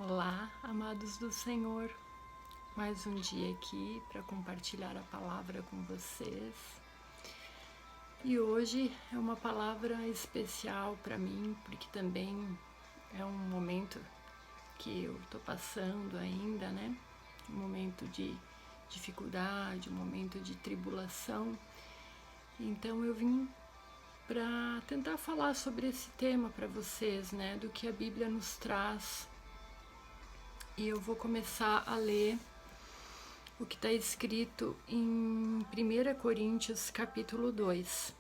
Olá, amados do Senhor, mais um dia aqui para compartilhar a palavra com vocês. E hoje é uma palavra especial para mim, porque também é um momento que eu estou passando ainda, né? Um momento de dificuldade, um momento de tribulação. Então eu vim para tentar falar sobre esse tema para vocês, né? Do que a Bíblia nos traz. E eu vou começar a ler o que está escrito em 1 Coríntios capítulo 2,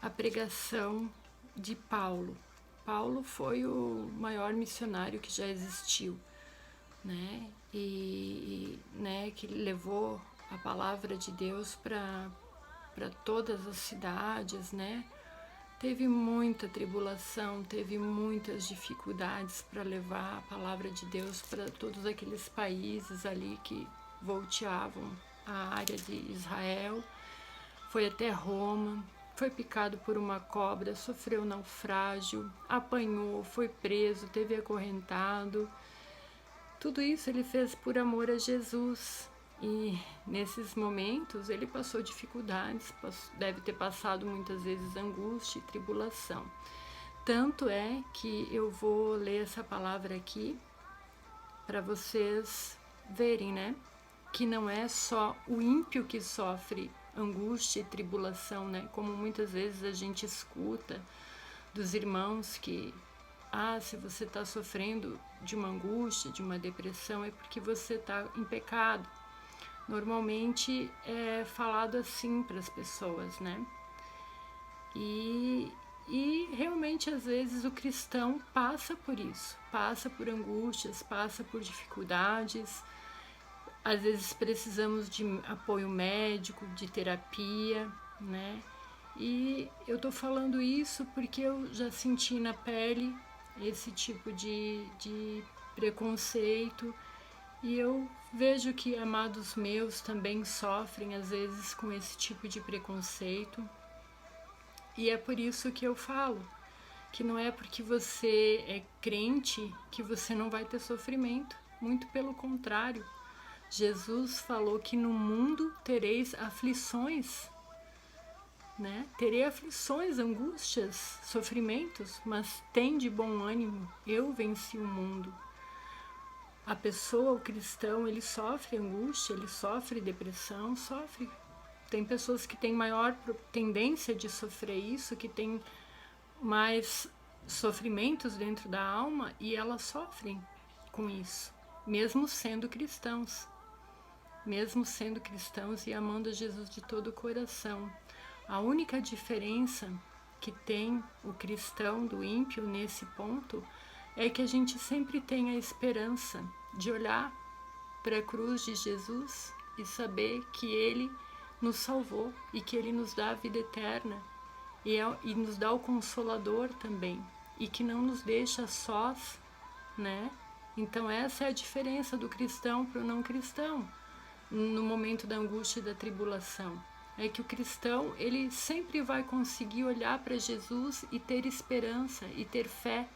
a pregação de Paulo. Paulo foi o maior missionário que já existiu, né? Que levou a palavra de Deus para todas as cidades, né? Teve muita tribulação, teve muitas dificuldades para levar a palavra de Deus para todos aqueles países ali que volteavam a área de Israel. Foi até Roma, foi picado por uma cobra, sofreu naufrágio, apanhou, foi preso, teve acorrentado. Tudo isso ele fez por amor a Jesus. E nesses momentos ele passou dificuldades, deve ter passado muitas vezes angústia e tribulação. Tanto é que eu vou ler essa palavra aqui para vocês verem, né? Que não é só o ímpio que sofre angústia e tribulação, né? Como muitas vezes a gente escuta dos irmãos que se você está sofrendo de uma angústia, de uma depressão, é porque você está em pecado. Normalmente é falado assim para as pessoas, né? E realmente às vezes o cristão passa por isso, passa por angústias, passa por dificuldades. Às vezes precisamos de apoio médico, de terapia, né? E eu tô falando isso porque eu já senti na pele esse tipo de preconceito. E eu vejo que amados meus também sofrem às vezes com esse tipo de preconceito. E é por isso que eu falo que não é porque você é crente que você não vai ter sofrimento. Muito pelo contrário. Jesus falou que no mundo tereis aflições, né? Terei aflições, angústias, sofrimentos, mas tem de bom ânimo, eu venci o mundo. A pessoa, o cristão, ele sofre angústia, ele sofre depressão, sofre. Tem pessoas que têm maior tendência de sofrer isso, que têm mais sofrimentos dentro da alma e elas sofrem com isso, mesmo sendo cristãos. Mesmo sendo cristãos e amando a Jesus de todo o coração. A única diferença que tem o cristão do ímpio nesse ponto é que a gente sempre tem a esperança de olhar para a cruz de Jesus e saber que Ele nos salvou e que Ele nos dá a vida eterna e nos dá o Consolador também e que não nos deixa sós, né? Então essa é a diferença do cristão para o não cristão no momento da angústia e da tribulação. É que o cristão, ele sempre vai conseguir olhar para Jesus e ter esperança e ter fé,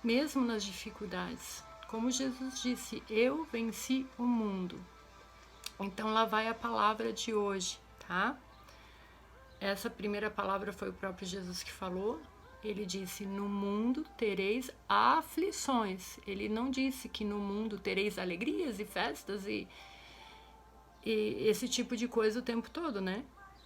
mesmo nas dificuldades. Como Jesus disse, eu venci o mundo. Então lá vai a palavra de hoje, tá? Essa primeira palavra foi o próprio Jesus que falou. Ele disse, no mundo tereis aflições. Ele não disse que no mundo tereis alegrias e festas e esse tipo de coisa o tempo todo, né?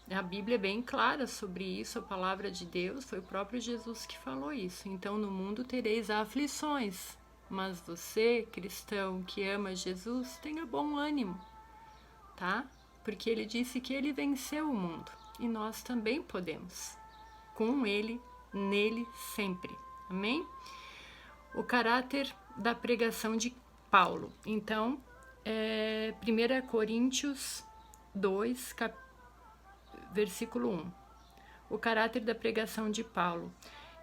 A Bíblia é bem clara sobre isso, a palavra de Deus, foi o próprio Jesus que falou isso. Então, no mundo tereis aflições, mas você, cristão que ama Jesus, tenha bom ânimo, tá? Porque ele disse que ele venceu o mundo e nós também podemos, com ele, nele, sempre. Amém? O caráter da pregação de Paulo. Então, 1 Coríntios 2, versículo 1. O caráter da pregação de Paulo.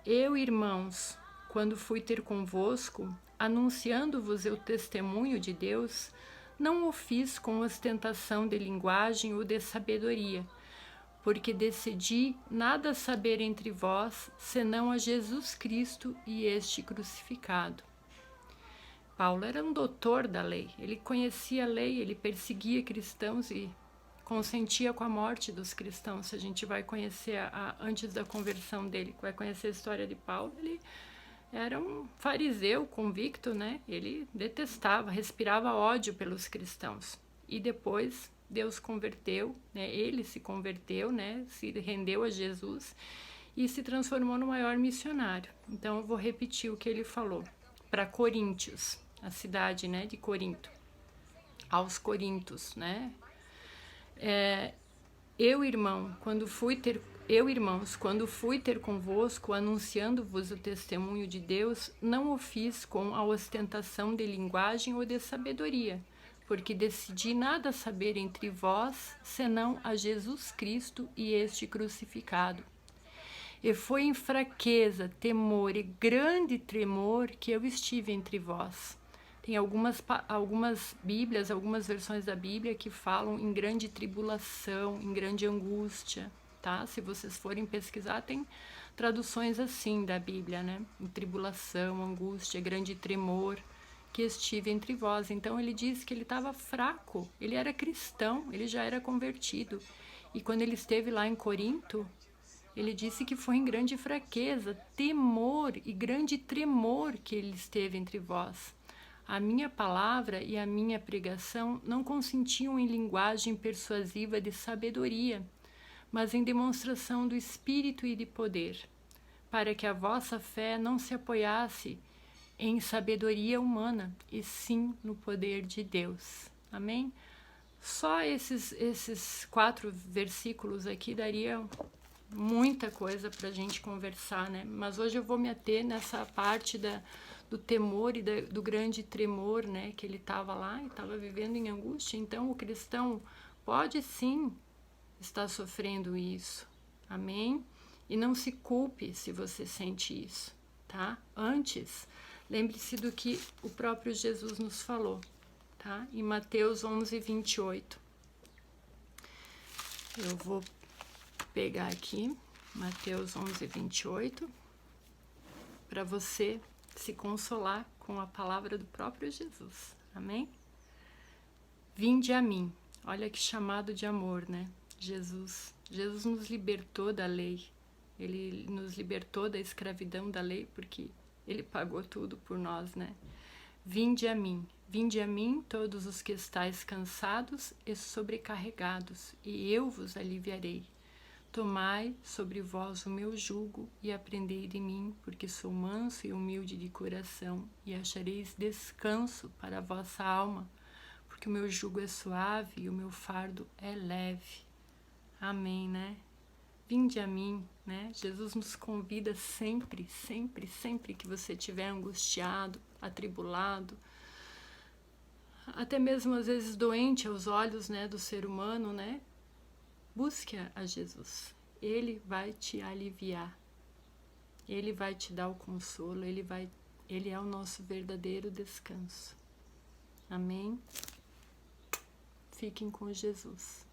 Eu, irmãos, quando fui ter convosco, anunciando-vos o testemunho de Deus, não o fiz com ostentação de linguagem ou de sabedoria, porque decidi nada saber entre vós, senão a Jesus Cristo e este crucificado. Paulo era um doutor da lei, ele conhecia a lei, ele perseguia cristãos e consentia com a morte dos cristãos. Se a gente vai conhecer antes da conversão dele, vai conhecer a história de Paulo, ele era um fariseu convicto, né? Ele detestava, respirava ódio pelos cristãos. E depois Deus converteu, né? Ele se converteu, né? Se rendeu a Jesus e se transformou no maior missionário. Então eu vou repetir o que ele falou para Coríntios, a cidade, né, de Corinto, aos Coríntios, né? Irmãos, quando fui ter convosco, anunciando-vos o testemunho de Deus, não o fiz com a ostentação de linguagem ou de sabedoria, porque decidi nada saber entre vós, senão a Jesus Cristo e este crucificado. E foi em fraqueza, temor e grande tremor que eu estive entre vós. Tem algumas Bíblias, algumas versões da Bíblia que falam em grande tribulação, em grande angústia, tá? Se vocês forem pesquisar, tem traduções assim da Bíblia, né? Em tribulação, angústia, grande tremor, que estive entre vós. Então ele diz que ele estava fraco, ele era cristão, ele já era convertido. E quando ele esteve lá em Corinto, ele disse que foi em grande fraqueza, temor e grande tremor que ele esteve entre vós. A minha palavra e a minha pregação não consistiam em linguagem persuasiva de sabedoria, mas em demonstração do Espírito e de poder, para que a vossa fé não se apoiasse em sabedoria humana, e sim no poder de Deus. Amém? Só esses 4 versículos aqui daria muita coisa para a gente conversar, né? Mas hoje eu vou me ater nessa parte do temor e do grande tremor, né? Que ele estava lá e estava vivendo em angústia. Então o cristão pode sim estar sofrendo isso, amém? E não se culpe se você sente isso, tá? Antes, lembre-se do que o próprio Jesus nos falou, tá? Em Mateus 11:28. Eu vou pegar aqui Mateus 11:28 para você se consolar com a palavra do próprio Jesus, amém? Vinde a mim, olha que chamado de amor, né? Jesus nos libertou da lei, ele nos libertou da escravidão da lei porque ele pagou tudo por nós, né? Vinde a mim todos os que estáis cansados e sobrecarregados, e eu vos aliviarei. Tomai sobre vós o meu jugo e aprendei de mim, porque sou manso e humilde de coração, e achareis descanso para a vossa alma, porque o meu jugo é suave e o meu fardo é leve. Amém, né? Vinde a mim, né? Jesus nos convida sempre, sempre, sempre que você estiver angustiado, atribulado, até mesmo às vezes doente aos olhos, né, do ser humano, né? Busque a Jesus, ele vai te aliviar, ele vai te dar o consolo, ele é o nosso verdadeiro descanso. Amém? Fiquem com Jesus.